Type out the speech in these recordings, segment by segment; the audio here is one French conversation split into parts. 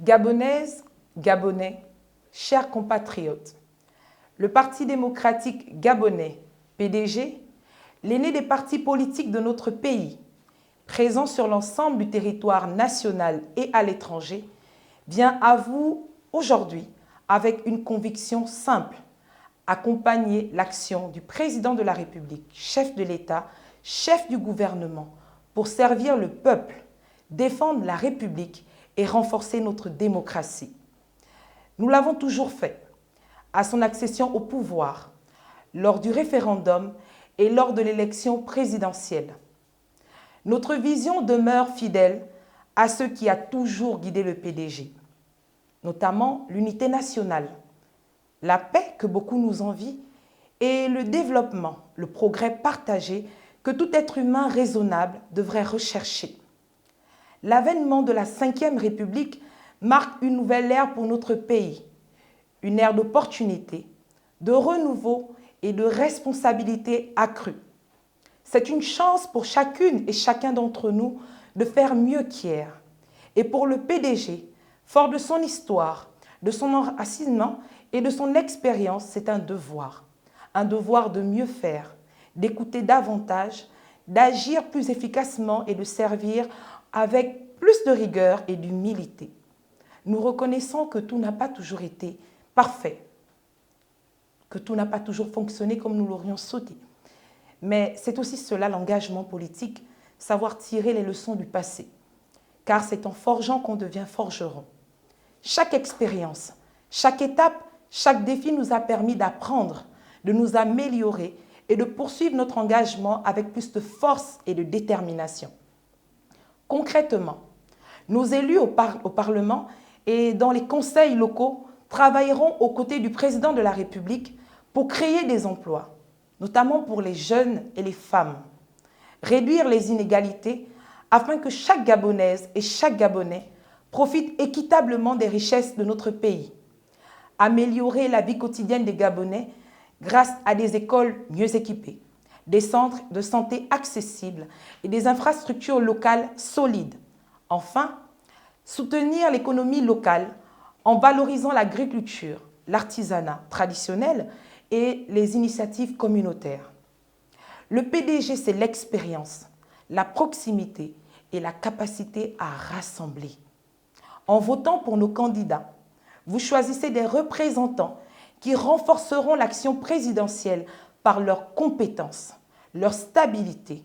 Gabonaises, Gabonais, chers compatriotes, le Parti démocratique gabonais, PDG, l'aîné des partis politiques de notre pays, présent sur l'ensemble du territoire national et à l'étranger, vient à vous aujourd'hui avec une conviction simple: accompagner l'action du président de la République, chef de l'État, chef du gouvernement, pour servir le peuple, défendre la République et renforcer notre démocratie. Nous l'avons toujours fait, à son accession au pouvoir, lors du référendum et lors de l'élection présidentielle. Notre vision demeure fidèle à ce qui a toujours guidé le PDG, notamment l'unité nationale, la paix que beaucoup nous envient et le développement, le progrès partagé que tout être humain raisonnable devrait rechercher. L'avènement de la Ve République marque une nouvelle ère pour notre pays, une ère d'opportunités, de renouveau et de responsabilités accrues. C'est une chance pour chacune et chacun d'entre nous de faire mieux qu'hier. Et pour le PDG, fort de son histoire, de son enracinement et de son expérience, c'est un devoir de mieux faire, d'écouter davantage, d'agir plus efficacement et de servir avec plus de rigueur et d'humilité. Nous reconnaissons que tout n'a pas toujours été parfait, que tout n'a pas toujours fonctionné comme nous l'aurions souhaité. Mais c'est aussi cela l'engagement politique, savoir tirer les leçons du passé. Car c'est en forgeant qu'on devient forgeron. Chaque expérience, chaque étape, chaque défi nous a permis d'apprendre, de nous améliorer et de poursuivre notre engagement avec plus de force et de détermination. Concrètement, nos élus au Parlement et dans les conseils locaux travailleront aux côtés du président de la République pour créer des emplois, notamment pour les jeunes et les femmes, réduire les inégalités afin que chaque Gabonaise et chaque Gabonais profite équitablement des richesses de notre pays, améliorer la vie quotidienne des Gabonais grâce à des écoles mieux équipées, des centres de santé accessibles et des infrastructures locales solides. Enfin, soutenir l'économie locale en valorisant l'agriculture, l'artisanat traditionnel et les initiatives communautaires. Le PDG, c'est l'expérience, la proximité et la capacité à rassembler. En votant pour nos candidats, vous choisissez des représentants qui renforceront l'action présidentielle par leurs compétences, leur stabilité,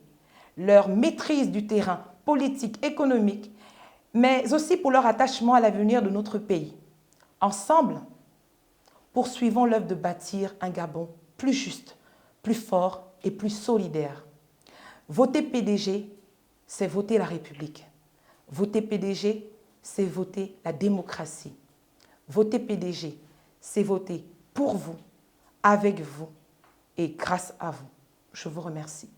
leur maîtrise du terrain politique, économique, mais aussi pour leur attachement à l'avenir de notre pays. Ensemble, poursuivons l'œuvre de bâtir un Gabon plus juste, plus fort et plus solidaire. Voter PDG, c'est voter la République. Voter PDG, c'est voter la démocratie. Voter PDG, c'est voter pour vous, avec vous et grâce à vous. Je vous remercie.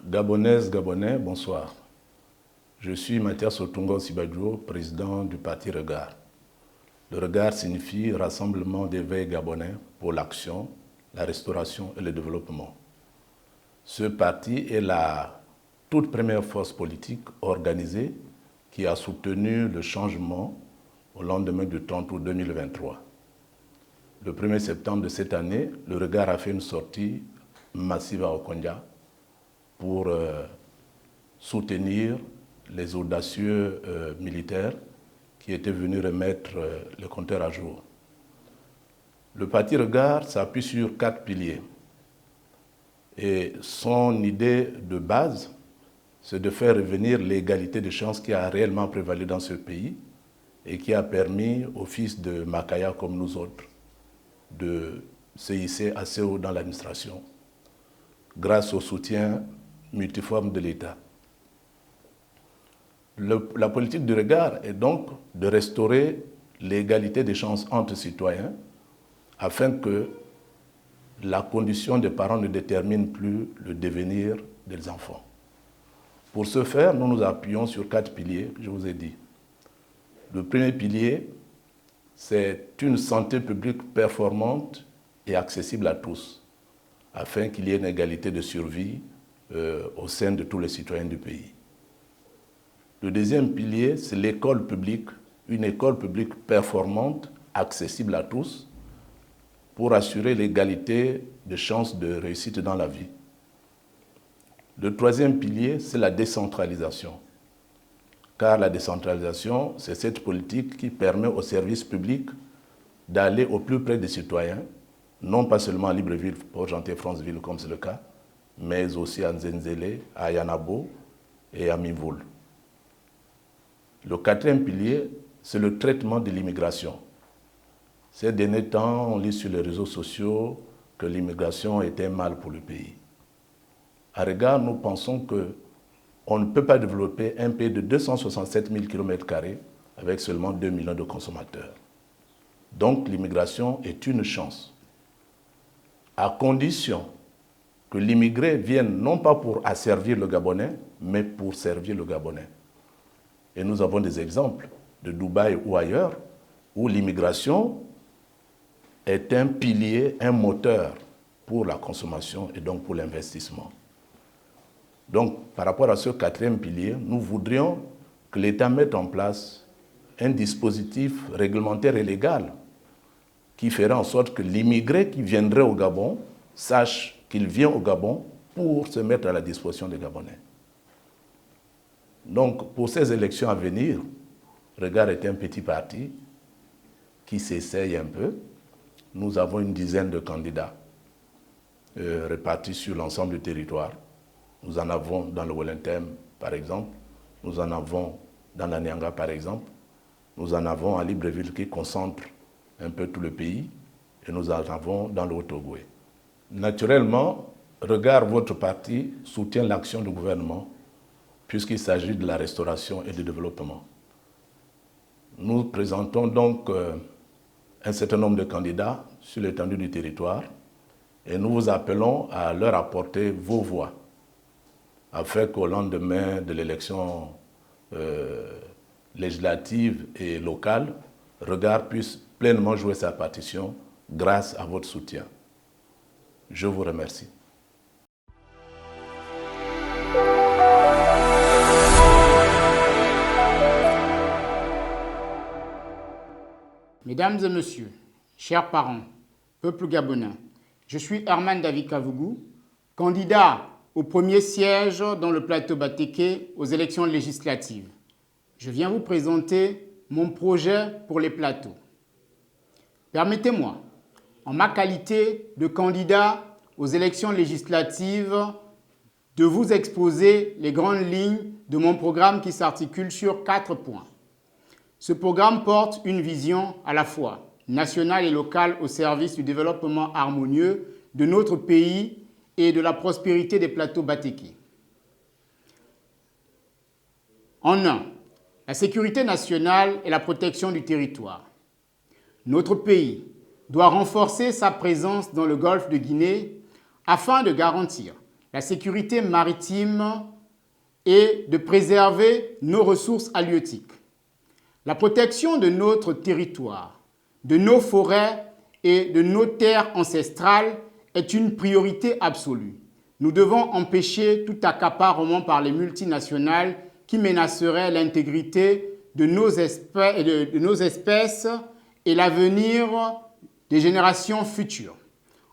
Gabonaises, Gabonais, bonsoir. Je suis Mathias Otungo Sibadjo, président du parti Regard. Le Regard signifie Rassemblement d'éveil gabonais pour l'action, la restauration et le développement. Ce parti est la toute première force politique organisée qui a soutenu le changement au lendemain du 30 août 2023. Le 1er septembre de cette année, le Regard a fait une sortie massive à Okondia pour soutenir les audacieux militaires qui étaient venus remettre le compteur à jour. Le parti Regard s'appuie sur 4 piliers. Et son idée de base, c'est de faire revenir l'égalité de chances qui a réellement prévalu dans ce pays et qui a permis aux fils de Makaya comme nous autres de se hisser assez haut dans l'administration grâce au soutien multiforme de l'État. La politique du Regard est donc de restaurer l'égalité des chances entre citoyens afin que la condition des parents ne détermine plus le devenir des enfants. Pour ce faire, nous nous appuyons sur 4 piliers, je vous ai dit. Le premier pilier, c'est une santé publique performante et accessible à tous, afin qu'il y ait une égalité de survie au sein de tous les citoyens du pays. Le deuxième pilier, c'est l'école publique, une école publique performante, accessible à tous, pour assurer l'égalité de chances de réussite dans la vie. Le troisième pilier, c'est la décentralisation. Car la décentralisation, c'est cette politique qui permet aux services publics d'aller au plus près des citoyens, non pas seulement à Libreville, Port-Gentil-Franceville comme c'est le cas, mais aussi à Nzenzele, à Yanabo et à Mivoul. Le quatrième pilier, c'est le traitement de l'immigration. Ces derniers temps, on lit sur les réseaux sociaux que l'immigration était mal pour le pays. À Regard, nous pensons qu'on ne peut pas développer un pays de 267 000 km² avec seulement 2 millions de consommateurs. Donc l'immigration est une chance, à condition que l'immigré vienne non pas pour asservir le Gabonais, mais pour servir le Gabonais. Et nous avons des exemples de Dubaï ou ailleurs où l'immigration est un pilier, un moteur pour la consommation et donc pour l'investissement. Donc, par rapport à ce quatrième pilier, nous voudrions que l'État mette en place un dispositif réglementaire et légal qui ferait en sorte que l'immigré qui viendrait au Gabon sache qu'il vient au Gabon pour se mettre à la disposition des Gabonais. Donc, pour ces élections à venir, Regard est un petit parti qui s'essaye un peu. Nous avons une dizaine de candidats répartis sur l'ensemble du territoire. Nous en avons dans le Wellington, par exemple. Nous en avons dans la Nyanga, par exemple. Nous en avons à Libreville qui concentre un peu tout le pays. Et nous en avons dans le Haut-Ogooué. Naturellement, Regard, votre parti, soutient l'action du gouvernement puisqu'il s'agit de la restauration et du développement. Nous présentons donc un certain nombre de candidats sur l'étendue du territoire et nous vous appelons à leur apporter vos voix afin qu'au lendemain de l'élection législative et locale, Regard puisse pleinement jouer sa partition grâce à votre soutien. Je vous remercie. Mesdames et messieurs, chers parents, peuple gabonais, je suis Herman David Kavougou, candidat au premier siège dans le plateau Batéké aux élections législatives. Je viens vous présenter mon projet pour les plateaux. Permettez-moi, en ma qualité de candidat aux élections législatives, de vous exposer les grandes lignes de mon programme qui s'articule sur 4 points. Ce programme porte une vision à la fois nationale et locale au service du développement harmonieux de notre pays et de la prospérité des plateaux Batéké. En un, la sécurité nationale et la protection du territoire. Notre pays doit renforcer sa présence dans le golfe de Guinée afin de garantir la sécurité maritime et de préserver nos ressources halieutiques. La protection de notre territoire, de nos forêts et de nos terres ancestrales est une priorité absolue. Nous devons empêcher tout accaparement par les multinationales qui menacerait l'intégrité de nos espèces et l'avenir des générations futures.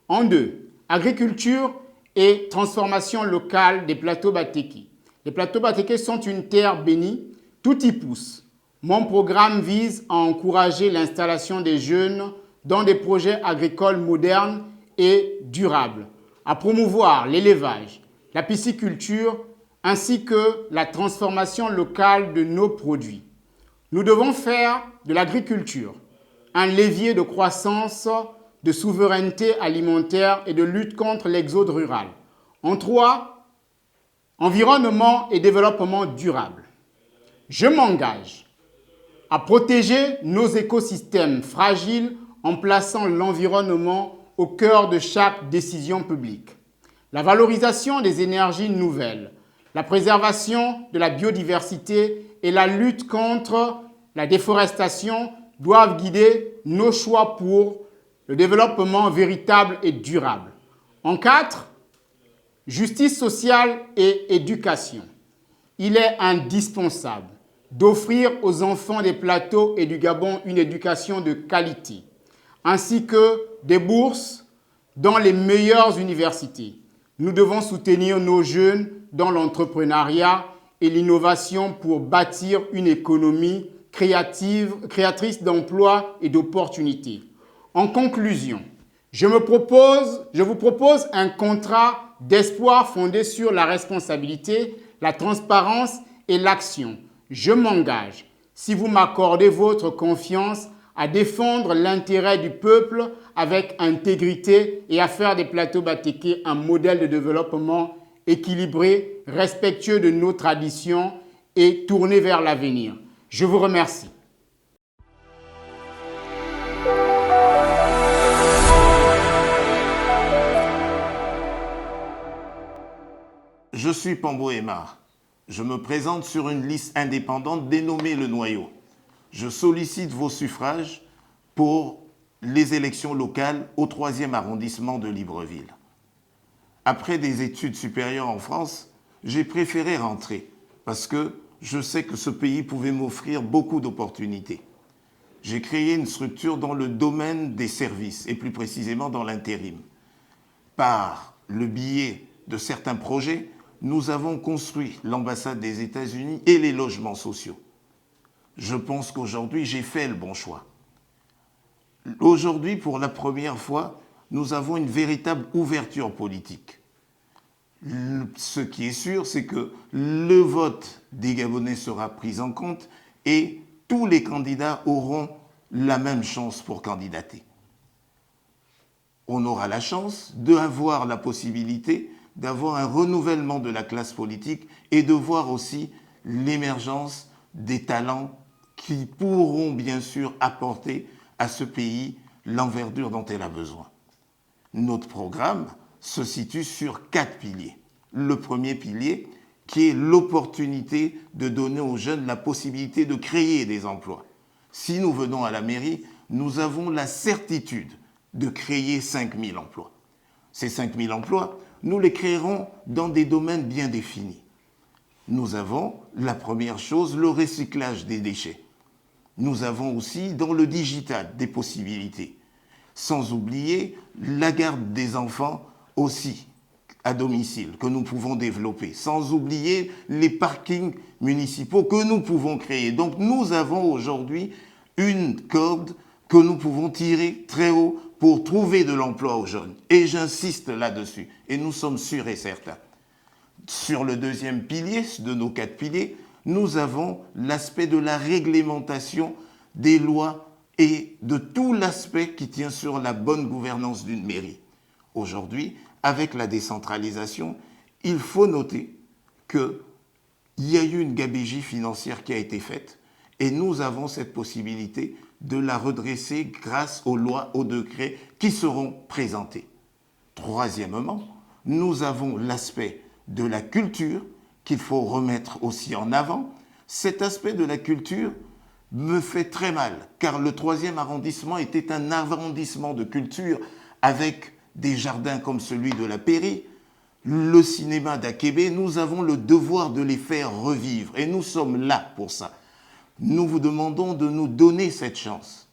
En deux, agriculture et transformation locale des plateaux Batéké. Les plateaux Batéké sont une terre bénie, tout y pousse. Mon programme vise à encourager l'installation des jeunes dans des projets agricoles modernes et durables, à promouvoir l'élevage, la pisciculture ainsi que la transformation locale de nos produits. Nous devons faire de l'agriculture un levier de croissance, de souveraineté alimentaire et de lutte contre l'exode rural. En trois, environnement et développement durable. Je m'engage à protéger nos écosystèmes fragiles en plaçant l'environnement au cœur de chaque décision publique. La valorisation des énergies nouvelles, la préservation de la biodiversité et la lutte contre la déforestation doivent guider nos choix pour le développement véritable et durable. En 4, justice sociale et éducation. Il est indispensable d'offrir aux enfants des plateaux et du Gabon une éducation de qualité, ainsi que des bourses dans les meilleures universités. Nous devons soutenir nos jeunes dans l'entrepreneuriat et l'innovation pour bâtir une économie créatrice d'emplois et d'opportunités. En conclusion, je vous propose un contrat d'espoir fondé sur la responsabilité, la transparence et l'action. Je m'engage, si vous m'accordez votre confiance, à défendre l'intérêt du peuple avec intégrité et à faire des plateaux Batéké un modèle de développement équilibré, respectueux de nos traditions et tourné vers l'avenir. Je vous remercie. Je suis Pambo Aymar. Je me présente sur une liste indépendante dénommée Le Noyau. Je sollicite vos suffrages pour les élections locales au 3e arrondissement de Libreville. Après des études supérieures en France, j'ai préféré rentrer parce que je sais que ce pays pouvait m'offrir beaucoup d'opportunités. J'ai créé une structure dans le domaine des services et plus précisément dans l'intérim. Par le biais de certains projets, nous avons construit l'ambassade des États-Unis et les logements sociaux. Je pense qu'aujourd'hui, j'ai fait le bon choix. Aujourd'hui, pour la première fois, nous avons une véritable ouverture politique. Ce qui est sûr, c'est que le vote des Gabonais sera pris en compte et tous les candidats auront la même chance pour candidater. On aura la chance d'avoir la possibilité d'avoir un renouvellement de la classe politique et de voir aussi l'émergence des talents qui pourront bien sûr apporter à ce pays l'envergure dont elle a besoin. Notre programme se situe sur 4 piliers. Le premier pilier, qui est l'opportunité de donner aux jeunes la possibilité de créer des emplois. Si nous venons à la mairie, nous avons la certitude de créer 5000 emplois. Ces 5000 emplois, nous les créerons dans des domaines bien définis. Nous avons, la première chose, le recyclage des déchets. Nous avons aussi, dans le digital, des possibilités. Sans oublier la garde des enfants aussi à domicile que nous pouvons développer. Sans oublier les parkings municipaux que nous pouvons créer. Donc nous avons aujourd'hui une corde que nous pouvons tirer très haut pour trouver de l'emploi aux jeunes. Et j'insiste là-dessus. Et nous sommes sûrs et certains. Sur le deuxième pilier de nos 4 piliers, nous avons l'aspect de la réglementation des lois et de tout l'aspect qui tient sur la bonne gouvernance d'une mairie. Aujourd'hui, avec la décentralisation, il faut noter qu'il y a eu une gabegie financière qui a été faite et nous avons cette possibilité de la redresser grâce aux lois, aux décrets qui seront présentés. Troisièmement, nous avons l'aspect de la culture qu'il faut remettre aussi en avant. Cet aspect de la culture me fait très mal, car le 3e arrondissement était un arrondissement de culture avec des jardins comme celui de la Pairie, le cinéma d'Akébé. Nous avons le devoir de les faire revivre et nous sommes là pour ça. Nous vous demandons de nous donner cette chance.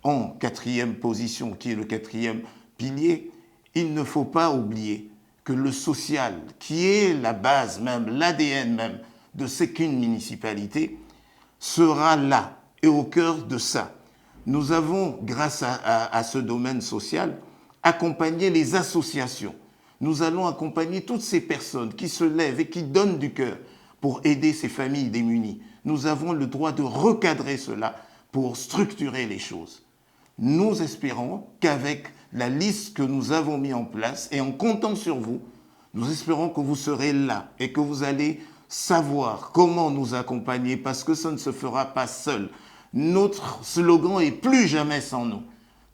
En 4e position, qui est le 4e pilier, il ne faut pas oublier que le social, qui est la base même, l'ADN même de ce qu'une municipalité, sera là et au cœur de ça. Nous avons, grâce à ce domaine social, accompagné les associations. Nous allons accompagner toutes ces personnes qui se lèvent et qui donnent du cœur pour aider ces familles démunies. Nous avons le droit de recadrer cela pour structurer les choses. Nous espérons qu'avec la liste que nous avons mise en place et en comptant sur vous, nous espérons que vous serez là et que vous allez savoir comment nous accompagner parce que ça ne se fera pas seul. Notre slogan est « Plus jamais sans nous ».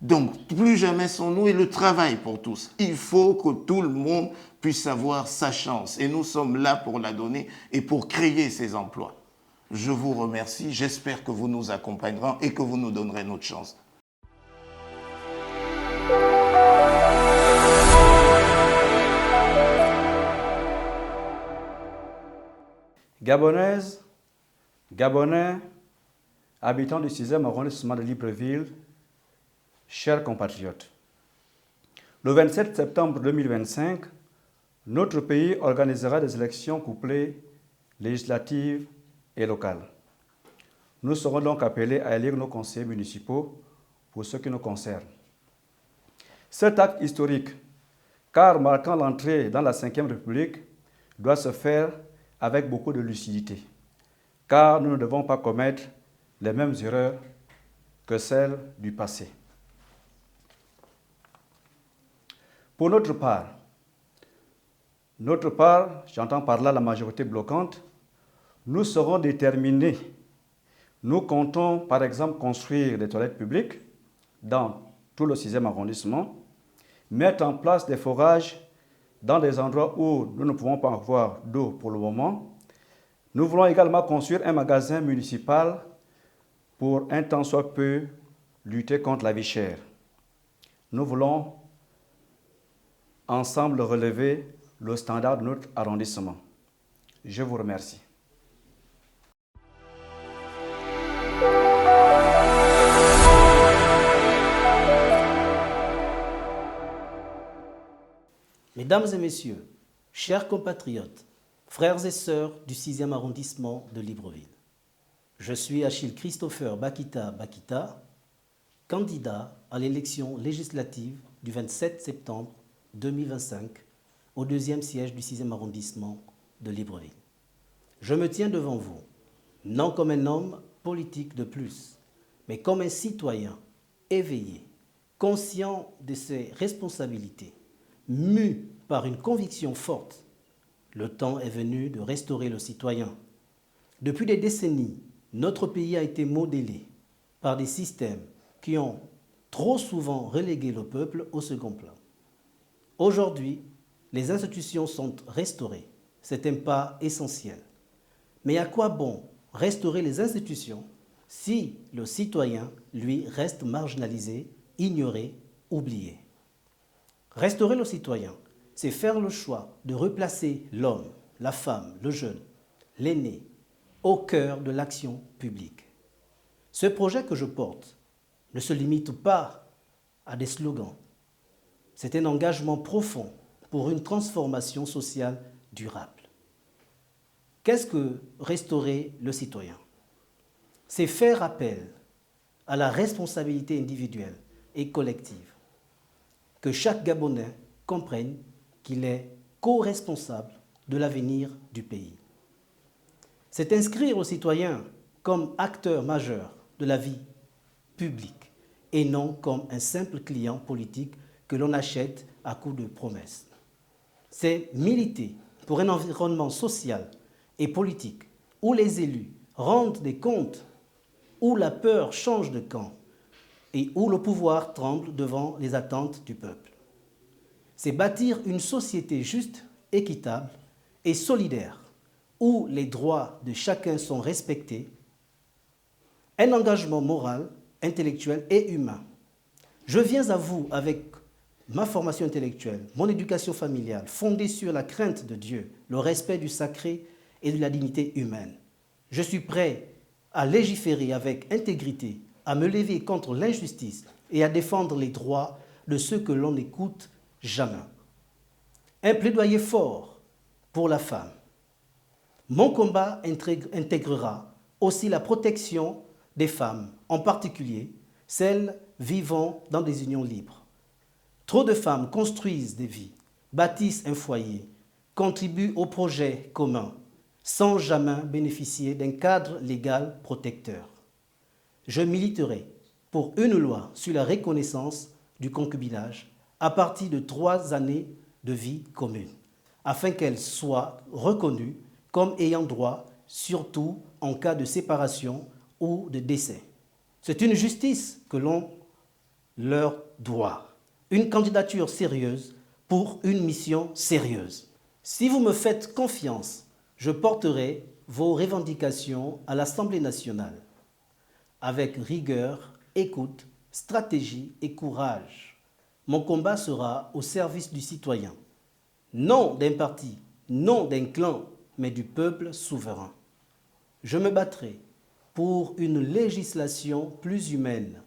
Donc, plus jamais sans nous et le travail pour tous. Il faut que tout le monde puisse avoir sa chance et nous sommes là pour la donner et pour créer ces emplois. Je vous remercie, j'espère que vous nous accompagnerez et que vous nous donnerez notre chance. Gabonaises, Gabonais, habitants du 6e arrondissement de Libreville, chers compatriotes, le 27 septembre 2025, notre pays organisera des élections couplées législatives et locales. Nous serons donc appelés à élire nos conseillers municipaux pour ce qui nous concerne. Cet acte historique, car marquant l'entrée dans la Ve République, doit se faire avec beaucoup de lucidité, car nous ne devons pas commettre les mêmes erreurs que celles du passé. Pour notre part, j'entends par là la majorité bloquante, nous serons déterminés. Nous comptons par exemple construire des toilettes publiques dans tout le 6e arrondissement, mettre en place des forages dans des endroits où nous ne pouvons pas avoir d'eau pour le moment. Nous voulons également construire un magasin municipal pour un tant soit peu lutter contre la vie chère. Nous voulons ensemble relever le standard de notre arrondissement. Je vous remercie. Mesdames et messieurs, chers compatriotes, frères et sœurs du 6e arrondissement de Libreville, je suis Achille Christopher Bakita, candidat à l'élection législative du 27 septembre 2025 au 2e siège du 6e arrondissement de Libreville. Je me tiens devant vous, non comme un homme politique de plus, mais comme un citoyen éveillé, conscient de ses responsabilités, mu par une conviction forte. Le temps est venu de restaurer le citoyen. Depuis des décennies, notre pays a été modélé par des systèmes qui ont trop souvent relégué le peuple au second plan. Aujourd'hui, les institutions sont restaurées. C'est un pas essentiel. Mais à quoi bon restaurer les institutions si le citoyen, lui, reste marginalisé, ignoré, oublié? Restaurer le citoyen, c'est faire le choix de replacer l'homme, la femme, le jeune, l'aîné, au cœur de l'action publique. Ce projet que je porte ne se limite pas à des slogans. C'est un engagement profond pour une transformation sociale durable. Qu'est-ce que restaurer le citoyen? C'est faire appel à la responsabilité individuelle et collective. Que chaque Gabonais comprenne qu'il est co-responsable de l'avenir du pays. C'est inscrire le citoyen comme acteur majeur de la vie publique et non comme un simple client politique que l'on achète à coups de promesses. C'est militer pour un environnement social et politique où les élus rendent des comptes, où la peur change de camp et où le pouvoir tremble devant les attentes du peuple. C'est bâtir une société juste, équitable et solidaire, où les droits de chacun sont respectés, un engagement moral, intellectuel et humain. Je viens à vous avec ma formation intellectuelle, mon éducation familiale, fondée sur la crainte de Dieu, le respect du sacré et de la dignité humaine. Je suis prêt à légiférer avec intégrité, à me lever contre l'injustice et à défendre les droits de ceux que l'on n'écoute jamais. Un plaidoyer fort pour la femme. Mon combat intégrera aussi la protection des femmes, en particulier celles vivant dans des unions libres. Trop de femmes construisent des vies, bâtissent un foyer, contribuent au projet commun, sans jamais bénéficier d'un cadre légal protecteur. Je militerai pour une loi sur la reconnaissance du concubinage à partir de 3 années de vie commune, afin qu'elle soit reconnue comme ayant droit, surtout en cas de séparation ou de décès. C'est une justice que l'on leur doit. Une candidature sérieuse pour une mission sérieuse. Si vous me faites confiance, je porterai vos revendications à l'Assemblée nationale avec rigueur, écoute, stratégie et courage. Mon combat sera au service du citoyen, non d'un parti, non d'un clan, mais du peuple souverain. je me battrai pour une législation plus humaine,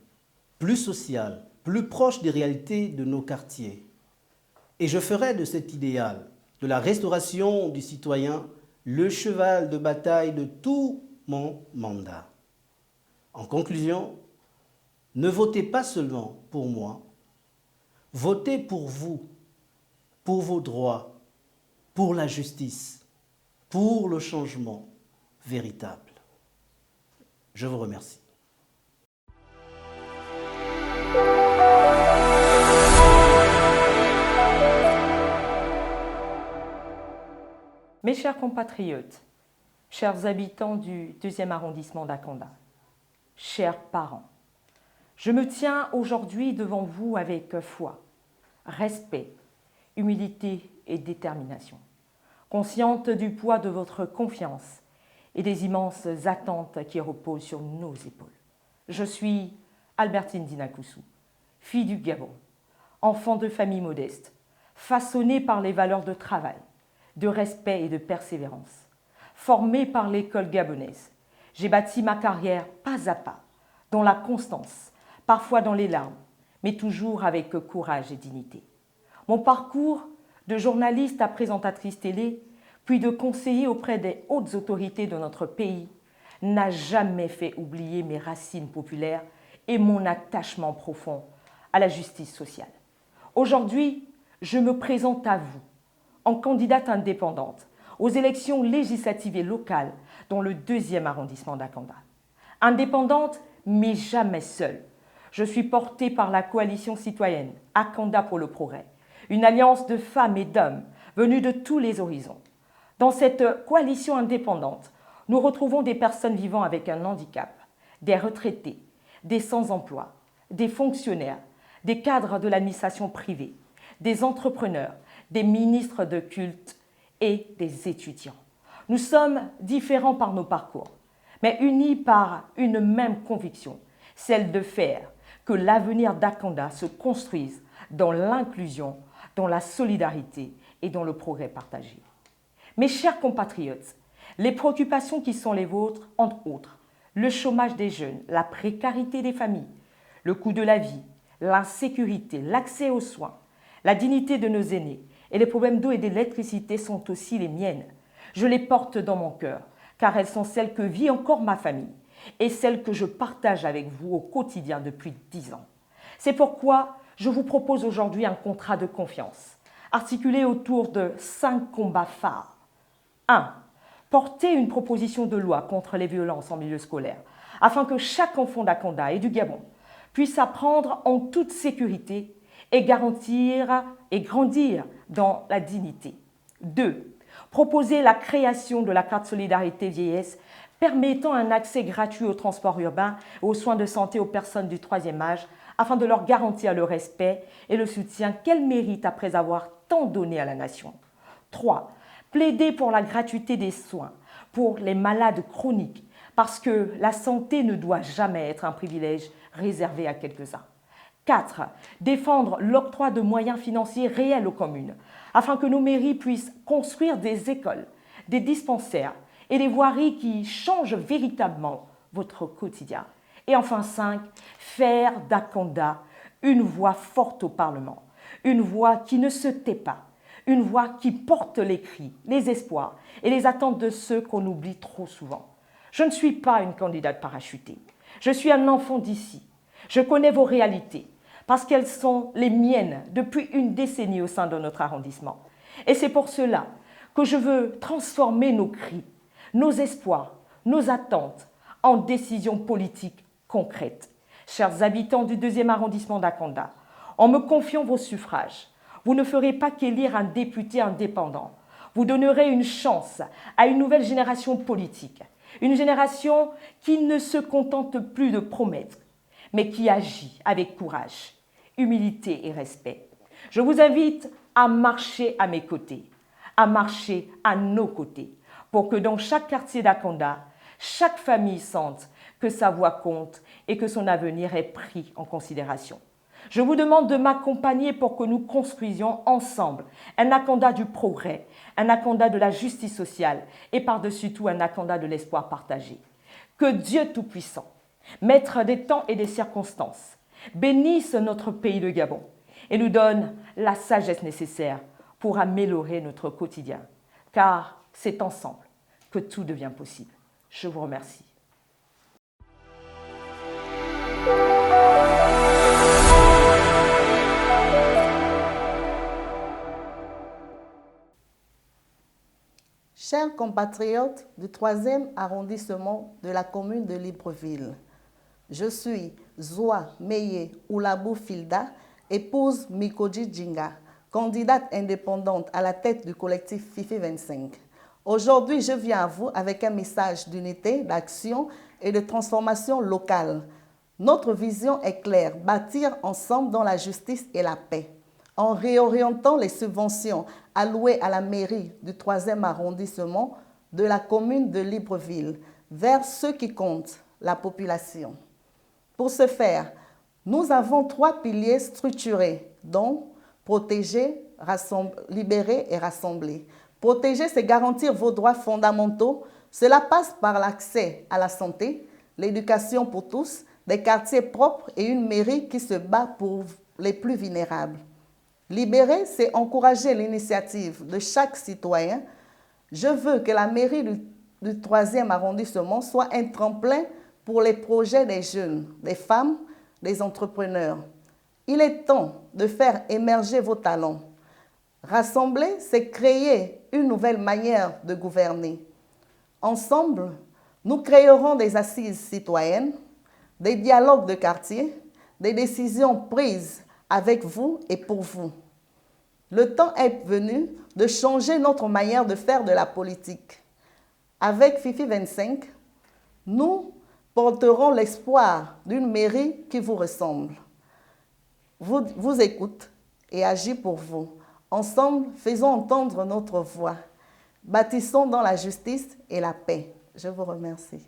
plus sociale, plus proche des réalités de nos quartiers. Et je ferai de cet idéal, de la restauration du citoyen, le cheval de bataille de tout mon mandat. En conclusion, ne votez pas seulement pour moi, votez pour vous, pour vos droits, pour la justice, pour le changement véritable. Je vous remercie. Mes chers compatriotes, chers habitants du 2e arrondissement d'Akanda, chers parents, je me tiens aujourd'hui devant vous avec foi, respect, humilité et détermination, consciente du poids de votre confiance et des immenses attentes qui reposent sur nos épaules. Je suis Albertine Dinakoussou, fille du Gabon, enfant de famille modeste, façonnée par les valeurs de travail, de respect et de persévérance. Formée par l'école gabonaise, j'ai bâti ma carrière pas à pas, dans la constance, parfois dans les larmes, mais toujours avec courage et dignité. Mon parcours de journaliste à présentatrice télé, puis de conseiller auprès des hautes autorités de notre pays, n'a jamais fait oublier mes racines populaires et mon attachement profond à la justice sociale. Aujourd'hui, je me présente à vous en candidate indépendante aux élections législatives et locales dans le 2e arrondissement d'Akanda. Indépendante, mais jamais seule. Je suis portée par la coalition citoyenne Akanda pour le progrès, une alliance de femmes et d'hommes venus de tous les horizons. Dans cette coalition indépendante, nous retrouvons des personnes vivant avec un handicap, des retraités, des sans-emploi, des fonctionnaires, des cadres de l'administration privée, des entrepreneurs, des ministres de culte et des étudiants. Nous sommes différents par nos parcours, mais unis par une même conviction, celle de faire que l'avenir d'Akanda se construise dans l'inclusion, dans la solidarité et dans le progrès partagé. Mes chers compatriotes, les préoccupations qui sont les vôtres, entre autres, le chômage des jeunes, la précarité des familles, le coût de la vie, l'insécurité, l'accès aux soins, la dignité de nos aînés et les problèmes d'eau et d'électricité sont aussi les miennes. Je les porte dans mon cœur, car elles sont celles que vit encore ma famille et celles que je partage avec vous au quotidien depuis 10 ans. C'est pourquoi je vous propose aujourd'hui un contrat de confiance, articulé autour de 5 combats phares. 1. Porter une proposition de loi contre les violences en milieu scolaire, afin que chaque enfant d'Akanda et du Gabon puisse apprendre en toute sécurité et garantir et grandir dans la dignité. 2. Proposer la création de la carte solidarité vieillesse permettant un accès gratuit au transport urbain et aux soins de santé aux personnes du 3e âge afin de leur garantir le respect et le soutien qu'elles méritent après avoir tant donné à la nation. 3. Plaider pour la gratuité des soins pour les malades chroniques parce que la santé ne doit jamais être un privilège réservé à quelques-uns. 4. Défendre l'octroi de moyens financiers réels aux communes, afin que nos mairies puissent construire des écoles, des dispensaires et des voiries qui changent véritablement votre quotidien. Et enfin 5. Faire d'Akanda une voix forte au Parlement, une voix qui ne se tait pas, une voix qui porte les cris, les espoirs et les attentes de ceux qu'on oublie trop souvent. Je ne suis pas une candidate parachutée, je suis un enfant d'ici. Je connais vos réalités parce qu'elles sont les miennes depuis une décennie au sein de notre arrondissement. Et c'est pour cela que je veux transformer nos cris, nos espoirs, nos attentes en décisions politiques concrètes. Chers habitants du 2e arrondissement d'Akanda, en me confiant vos suffrages, vous ne ferez pas qu'élire un député indépendant. Vous donnerez une chance à une nouvelle génération politique, une génération qui ne se contente plus de promettre, mais qui agit avec courage, humilité et respect. Je vous invite à marcher à mes côtés, à marcher à nos côtés, pour que dans chaque quartier d'Akanda, chaque famille sente que sa voix compte et que son avenir est pris en considération. Je vous demande de m'accompagner pour que nous construisions ensemble un agenda du progrès, un agenda de la justice sociale et par-dessus tout un agenda de l'espoir partagé. Que Dieu Tout-Puissant, maître des temps et des circonstances, bénisse notre pays de Gabon et nous donne la sagesse nécessaire pour améliorer notre quotidien. Car c'est ensemble que tout devient possible. Je vous remercie. Chers compatriotes du 3e arrondissement de la commune de Libreville, je suis Zoa Meye Oulabou Filda, épouse Mikoji Djinga, candidate indépendante à la tête du collectif FIFI 25. Aujourd'hui, je viens à vous avec un message d'unité, d'action et de transformation locale. Notre vision est claire, bâtir ensemble dans la justice et la paix. En réorientant les subventions allouées à la mairie du 3e arrondissement de la commune de Libreville vers ceux qui comptent, la population. Pour ce faire, nous avons 3 piliers structurés, dont protéger, libérer et rassembler. Protéger, c'est garantir vos droits fondamentaux. Cela passe par l'accès à la santé, l'éducation pour tous, des quartiers propres et une mairie qui se bat pour les plus vulnérables. Libérer, c'est encourager l'initiative de chaque citoyen. Je veux que la mairie du 3e arrondissement soit un tremplin pour les projets des jeunes, des femmes, des entrepreneurs. Il est temps de faire émerger vos talents. Rassembler, c'est créer une nouvelle manière de gouverner. Ensemble, nous créerons des assises citoyennes, des dialogues de quartier, des décisions prises avec vous et pour vous. Le temps est venu de changer notre manière de faire de la politique. Avec FIFI 25, nous porterons l'espoir d'une mairie qui vous ressemble, vous écoute et agit pour vous. Ensemble, faisons entendre notre voix. Bâtissons dans la justice et la paix. Je vous remercie.